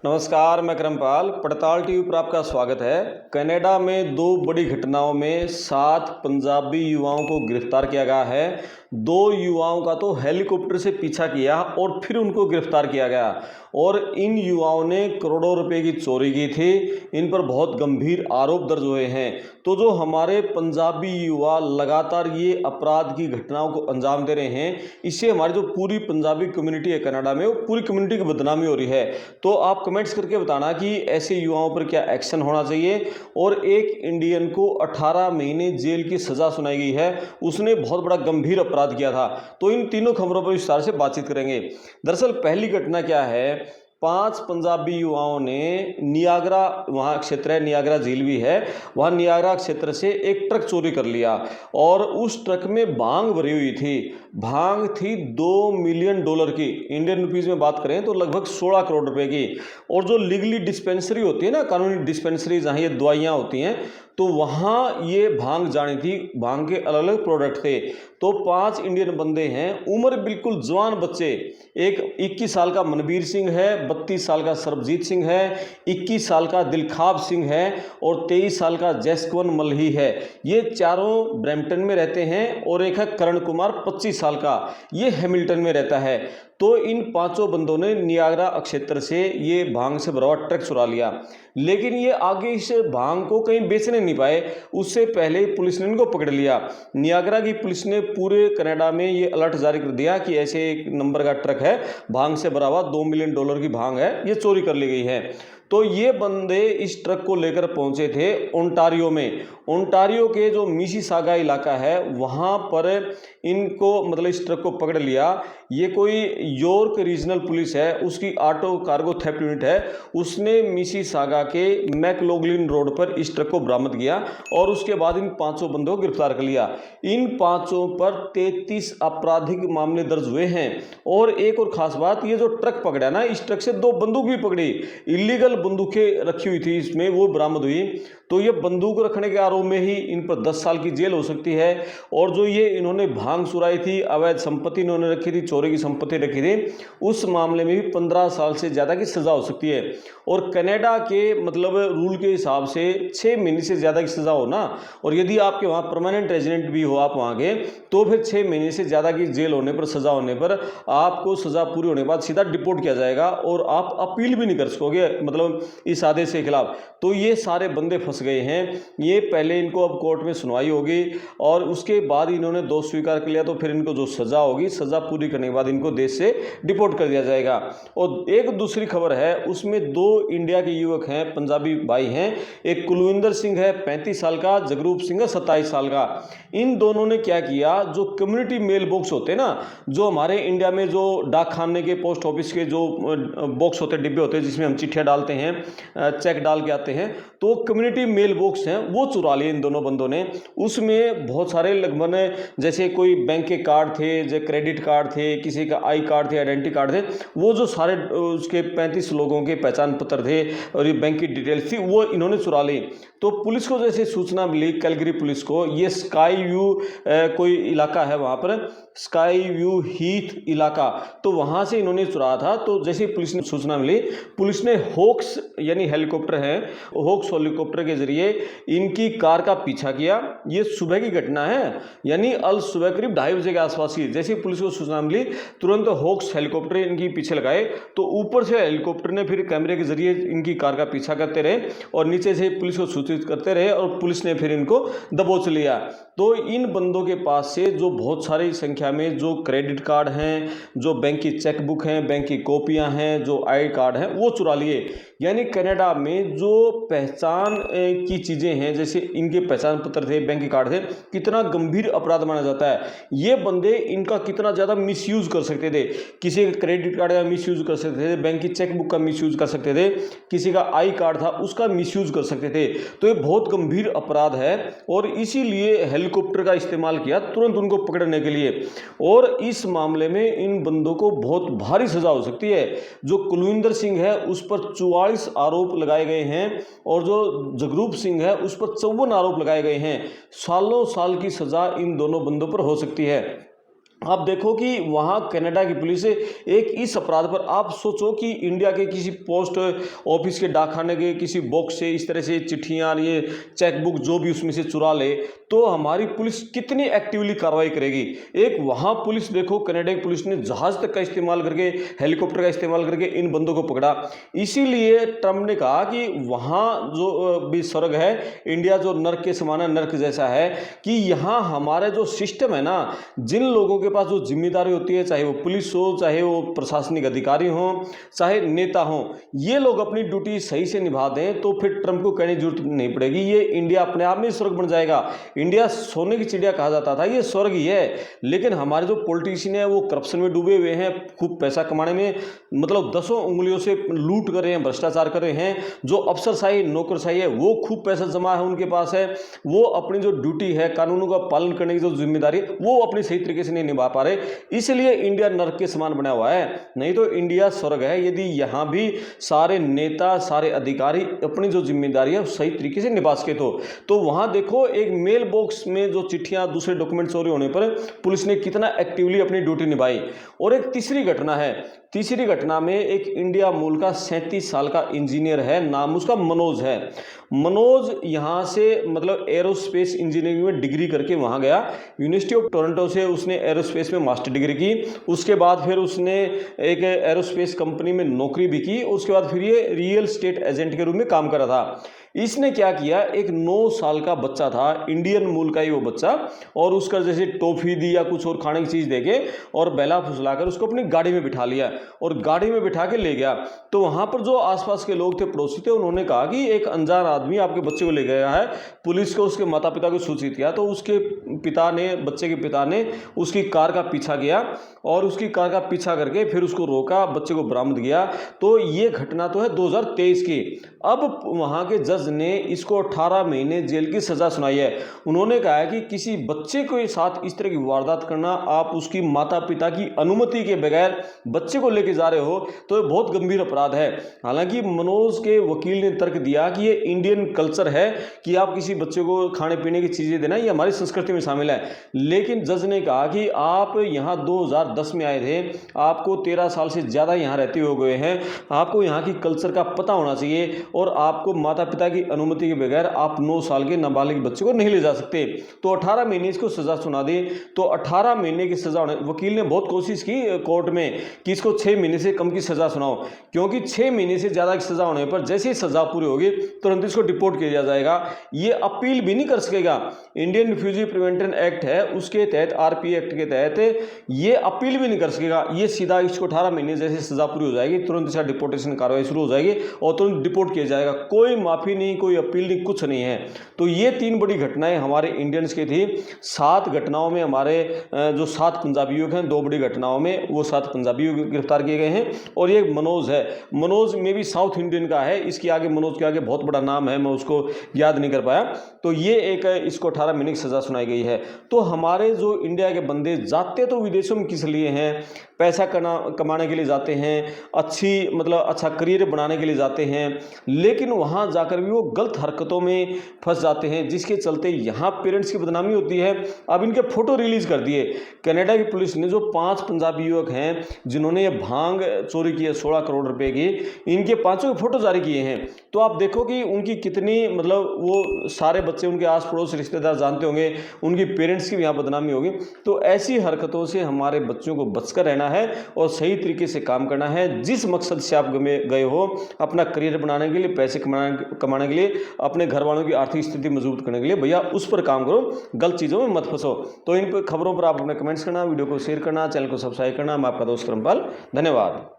नमस्कार, मैं करमपाल। पड़ताल टीवी पर आपका स्वागत है। कनाडा में दो बड़ी घटनाओं में 7 पंजाबी युवाओं को गिरफ्तार किया गया है। 2 युवाओं का तो हेलीकॉप्टर से पीछा किया और फिर उनको गिरफ्तार किया गया और इन युवाओं ने करोड़ों रुपए की चोरी की थी। इन पर बहुत गंभीर आरोप दर्ज हुए हैं। तो जो हमारे पंजाबी युवा लगातार ये अपराध की घटनाओं को अंजाम दे रहे हैं, इससे हमारी जो पूरी पंजाबी कम्युनिटी है कनाडा में, वो पूरी कम्युनिटी की बदनामी हो रही है। तो आप कमेंट्स करके बताना कि ऐसे युवाओं पर क्या एक्शन होना चाहिए। और एक इंडियन को 18 महीने जेल की सजा सुनाई गई है। उसने बहुत बड़ा गंभीर अपराध किया था। तो इन तीनों खबरों पर विस्तार से बातचीत करेंगे। दरअसल पहली घटना क्या है, 5 पंजाबी युवाओं ने नियाग्रा, वहाँ क्षेत्र है नियाग्रा झील भी है, वहाँ नियाग्रा क्षेत्र से एक ट्रक चोरी कर लिया और उस ट्रक में भांग भरी हुई थी। भांग थी $2 मिलियन की, इंडियन रुपीस में बात करें तो लगभग 16 करोड़ रुपए की। और जो लीगली डिस्पेंसरी होती है ना, कानूनी डिस्पेंसरी जहाँ ये दवाइयाँ होती हैं, तो वहाँ ये भांग जानी थी। भांग के अलग अलग प्रोडक्ट थे। तो 5 इंडियन बंदे हैं, उम्र बिल्कुल जवान बच्चे। एक 21 साल का मनबीर सिंह है, 32 साल का सरबजीत सिंह है, 21 साल का दिलखाब सिंह है और 23 साल का जैसकवन मल्ही है। ये चारों ब्रैम्पटन में रहते हैं और एक है करण कुमार 25 साल का, ये हैमिल्टन में रहता है। तो इन 5 बंदों ने नियाग्रा क्षेत्र से ये भांग से भरा हुआ ट्रक चुरा लिया। लेकिन ये आगे इस भांग को कहीं बेचने नहीं पाए, उससे पहले पुलिस ने इनको पकड़ लिया। नियाग्रा की पुलिस ने पूरे कनाडा में ये अलर्ट जारी कर दिया कि ऐसे एक नंबर का ट्रक है, भांग से भरा हुआ $2 मिलियन की भांग है, ये चोरी कर ली गई है। तो ये बंदे इस ट्रक को लेकर पहुंचे थे ओंटारियो में। ओंटारियो के जो मिसिसागा इलाका है, वहाँ पर इनको मतलब इस ट्रक को पकड़ लिया। ये कोई यॉर्क रीजनल पुलिस है, उसकी ऑटो कार्गो थेफ्ट यूनिट है, उसने मिसिसागा के मैकलोगलिन रोड पर इस ट्रक को बरामद किया और उसके बाद इन 5 बंदों को गिरफ्तार कर लिया। इन 5 पर 33 आपराधिक मामले दर्ज हुए हैं। और एक और खास बात, ये जो ट्रक पकड़ा ना, इस ट्रक से 2 बंदूक भी पकड़ी, इलीगल बंदूकें रखी हुई थी इसमें, वो बरामद हुई। तो ये बंदूक रखने के आरोप में ही इन पर 10 साल की जेल हो सकती है। और जो ये इन्होंने भांग चुराई थी, अवैध संपत्ति इन्होंने रखी थी, चोरी की संपत्ति रखी थी, उस मामले में भी 15 साल से ज़्यादा की सज़ा हो सकती है। और कनाडा के मतलब रूल के हिसाब से 6 महीने से ज़्यादा की सज़ा हो ना, और यदि आपके वहाँ परमानेंट रेजिडेंट भी हो आप वहाँ के, तो फिर 6 महीने से ज़्यादा की जेल होने पर, सज़ा होने पर आपको सज़ा पूरी होने के बाद सीधा डिपोर्ट किया जाएगा और आप अपील भी नहीं कर सकोगे मतलब इस आदेश के खिलाफ। तो ये सारे बंदे फंस गए हैं। ये पहले इनको अब कोर्ट में सुनवाई होगी और उसके बाद इन्होंने दोष स्वीकार कर लिया तो फिर इनको जो सज़ा होगी, सज़ा पूरी करने के बाद इनको देश से डिपोर्ट कर दिया जाएगा। और एक दूसरी खबर है, उसमें 2 इंडिया के युवक हैं, पंजाबी भाई हैं। एक कुलविंदर सिंह है 35 साल का, जगरूप सिंह है 27 साल का। इन दोनों ने क्या किया, जो कम्युनिटी मेल बॉक्स होते हैं ना, जो हमारे इंडिया में जो डाक खाने के, पोस्ट ऑफिस के जो बॉक्स होते हैं, डिब्बे होते हैं जिसमें हम चिट्ठियाँ डालते हैं, चेक डाल के आते हैं, तो कम्युनिटी मेल बॉक्स हैं, वो चुरा लिए इन दोनों बंदों ने। उसमें बहुत सारे लगभग जैसे कोई बैंक के कार्ड थे, जो क्रेडिट कार्ड थे, किसी का आई कार्ड थे, आइडेंटिटी कार्ड थे, वो जो सारे उसके 35 लोगों के पहचान पत्र थे और ये बैंक की डिटेल्स थी, वो इन्होंने चुरा ली। तो पुलिस को जैसे सूचना मिली, कैलगरी पुलिस को, ये स्काई व्यू कोई इलाका है वहाँ पर, स्काई व्यू हीथ इलाका, तो वहाँ से इन्होंने चुराया था। तो जैसे पुलिस ने सूचना मिली, पुलिस ने होक्स यानी हेलीकॉप्टर है, होक्स हेलीकॉप्टर के जरिए इनकी कार का पीछा किया। ये सुबह की घटना है, यानी अल सुबह करीब 2:30 बजे के आसपास की। जैसे पुलिस को सूचना मिली, तुरंत होक्स हेलीकॉप्टर इनकी पीछे लगाए। तो ऊपर से हेलीकॉप्टर ने फिर कैमरे के जरिए इनकी कार का पीछा करते रहे और नीचे से पुलिस को सूचित करते रहे और पुलिस ने फिर इनको दबोच लिया। तो इन बंदों के पास से जो बहुत सारी संख्या में जो क्रेडिट कार्ड हैं, जो बैंक की चेकबुक हैं, बैंक की कॉपियां हैं, जो आई कार्ड हैं, वो चुरा लिए। यानी कनाडा में जो पहचान की चीज़ें हैं, जैसे इनके पहचान पत्र थे, बैंक के कार्ड थे, कितना गंभीर अपराध माना जाता है। ये बंदे इनका कितना ज़्यादा मिसयूज कर सकते थे, किसी का क्रेडिट कार्ड का मिसयूज कर सकते थे, बैंक की चेकबुक का मिसयूज कर सकते थे, किसी का आई कार्ड था उसका मिसयूज कर सकते थे। तो ये बहुत गंभीर अपराध है और इसीलिए हेलीकॉप्टर का इस्तेमाल किया तुरंत उनको पकड़ने के लिए। और इस मामले में इन बंदों को बहुत भारी सजा हो सकती है। जो कुलविंदर सिंह है उस पर 44 आरोप लगाए गए हैं और जो जगरूप सिंह है उस पर 54 आरोप लगाए गए हैं। सालों साल की सजा इन दोनों बंदों पर हो सकती है। आप देखो कि वहाँ कनाडा की पुलिस एक इस अपराध पर, आप सोचो कि इंडिया के किसी पोस्ट ऑफिस के डाकखाने के किसी बॉक्स से इस तरह से चिट्ठियाँ, ये चेकबुक जो भी उसमें से चुरा ले, तो हमारी पुलिस कितनी एक्टिवली कार्रवाई करेगी। एक वहाँ पुलिस देखो, कनाडा की पुलिस ने जहाज़ तक का इस्तेमाल करके, हेलीकॉप्टर का इस्तेमाल करके इन बंदों को पकड़ा। इसीलिए ट्रम्प ने कहा कि वहाँ जो भी स्वर्ग है, इंडिया जो नर्क के समान है, नर्क जैसा है, कि यहाँ हमारा जो सिस्टम है ना, जिन लोगों के पास जो जिम्मेदारी होती है, चाहे वो पुलिस हो, चाहे वो प्रशासनिक अधिकारी हो, चाहे नेता हो, ये लोग अपनी ड्यूटी सही से निभा दें तो फिर ट्रंप को कहने की जरूरत नहीं पड़ेगी। ये इंडिया अपने आप में स्वर्ग बन जाएगा। इंडिया सोने की चिड़िया कहा जाता था, ये स्वर्ग ही है। लेकिन हमारे जो पॉलिटिशियन है वो करप्शन में डूबे हुए हैं, खूब पैसा कमाने में, मतलब 10 उंगलियों से लूट कर रहे हैं, भ्रष्टाचार कर रहे हैं। जो अफसरशाही, नौकरशाही है, वो खूब पैसा जमा है उनके पास है। वो अपनी जो ड्यूटी है, कानूनों का पालन करने की जो जिम्मेदारी, वो अपनी सही तरीके से नहीं निभा पा रहे। इसलिए इंडिया नर्क के समान बना हुआ है। नहीं तो इंडिया स्वर्ग है यदि यहां भी सारे नेता, सारे अधिकारी अपनी जो जिम्मेदारी है सही तरीके से निभा सके तो वहां देखो, एक मेल बॉक्स में जो चिट्ठियां, दूसरे डॉक्यूमेंट चोरी होने पर पुलिस ने कितना एक्टिवली अपनी ड्यूटी निभाई। और एक तीसरी घटना है, तीसरी घटना में एक इंडिया मूल का 37 साल का इंजीनियर है, नाम उसका मनोज है। मनोज यहाँ से मतलब एरोस्पेस इंजीनियरिंग में डिग्री करके वहाँ गया, यूनिवर्सिटी ऑफ टोरंटो से उसने एरोस्पेस में मास्टर डिग्री की। उसके बाद फिर उसने एक एरोस्पेस कंपनी में नौकरी भी की। उसके बाद फिर ये रियल एस्टेट एजेंट के रूप में काम कर रहा था। इसने क्या किया, एक 9 साल का बच्चा था, इंडियन मूल का ही वो बच्चा, और उसका जैसे टॉफी दी या कुछ और खाने की चीज़ देके और बहला फुसलाकर उसको अपनी गाड़ी में बिठा लिया और गाड़ी में बिठा के ले गया। तो वहाँ पर जो आसपास के लोग थे, पड़ोसी थे, उन्होंने कहा कि एक अनजान आदमी आपके बच्चे को ले गया है। पुलिस को उसके माता पिता को सूचित किया तो उसके पिता ने, बच्चे के पिता ने उसकी कार का पीछा किया और उसकी कार का पीछा करके फिर उसको रोका, बच्चे को बरामद किया। तो ये घटना तो है 2023 की। अब वहाँ के जज ने इसको 18 महीने जेल की सजा सुनाई है। उन्होंने कहा है कि किसी बच्चे के साथ इस तरह की वारदात करना, आप उसकी माता पिता की अनुमति के बगैर बच्चे को लेके जा रहे हो, तो ये बहुत गंभीर अपराध है। हालांकि मनोज के वकील ने तर्क दिया कि ये इंडियन कल्चर है कि आप किसी बच्चे को खाने पीने की चीज़ें देना, ये हमारी संस्कृति में शामिल है। लेकिन जज ने कहा कि आप यहाँ 2010 में आए थे, आपको 13 साल से ज़्यादा यहाँ रहते हो गए हैं, आपको यहाँ की कल्चर का पता होना चाहिए और आपको माता पिता की अनुमति के बगैर आप 9 साल के नाबालिग बच्चे को नहीं ले जा सकते। तो 18 महीने इसको सजा सुना दी। तो 18 महीने की सजा होने, वकील ने बहुत कोशिश की कोर्ट में कि इसको 6 महीने से कम की सजा सुनाओ, क्योंकि 6 महीने से ज़्यादा की सजा होने पर जैसे ही सजा पूरी होगी तुरंत इसको डिपोर्ट किया जाएगा। ये अपील भी नहीं कर सकेगा। इंडियन रिफ्यूजी प्रिवेंशन एक्ट है, उसके तहत, आरपी एक्ट के तहत ये अपील भी नहीं कर सकेगा। ये सीधा इसको 18 महीने जैसे सजा पूरी हो जाएगी तुरंत इसका डिपोर्टेशन कार्रवाई शुरू हो जाएगी और तुरंत डिपोर्ट किया जाएगा। कोई माफी नहीं, कोई अपील नहीं, कुछ नहीं है। तो ये 3 बड़ी घटनाएं हमारे इंडियंस की थी। 7 घटनाओं में हमारे जो 7 पंजाबी युवक हैं, 2 बड़ी घटनाओं में वो 7 पंजाबी युवक गिरफ्तार किए गए हैं। और ये मनोज है, मनोज में भी साउथ इंडियन का है, इसके आगे, मनोज के आगे बहुत बड़ा नाम है, मैं उसको याद नहीं कर पाया। तो ये एक, इसको 18 महीने की सजा सुनाई गई है। तो हमारे जो इंडिया के बंदे जाते तो विदेशों में किस लिए हैं, पैसा कमाने के लिए जाते हैं, अच्छी मतलब अच्छा करियर बनाने के लिए जाते हैं, लेकिन वहाँ जाकर भी वो गलत हरकतों में फंस जाते हैं, जिसके चलते यहाँ पेरेंट्स की बदनामी होती है। अब इनके फोटो रिलीज कर दिए कनाडा की पुलिस ने, जो 5 पंजाबी युवक हैं जिन्होंने ये भांग चोरी की है 16 करोड़ रुपए की, इनके 5 के फोटो जारी किए हैं। तो आप देखो कि उनकी कितनी, मतलब वो सारे बच्चे, उनके आस पड़ोस रिश्तेदार जानते होंगे, उनकी पेरेंट्स की भी यहाँ बदनामी होगी। तो ऐसी हरकतों से हमारे बच्चों को बचकर रहना है और सही तरीके से काम करना है। जिस मकसद से आप गए हो, अपना करियर बनाने के लिए, पैसे कमाने के लिए, अपने घर वालों की आर्थिक स्थिति मजबूत करने के लिए, भैया उस पर काम करो, गलत चीज़ों में मत फंसो। तो इन खबरों पर आप अपने कमेंट्स करना, वीडियो को शेयर करना, चैनल को सब्सक्राइब करना। मैं आपका दोस्त करमपाल, धन्यवाद।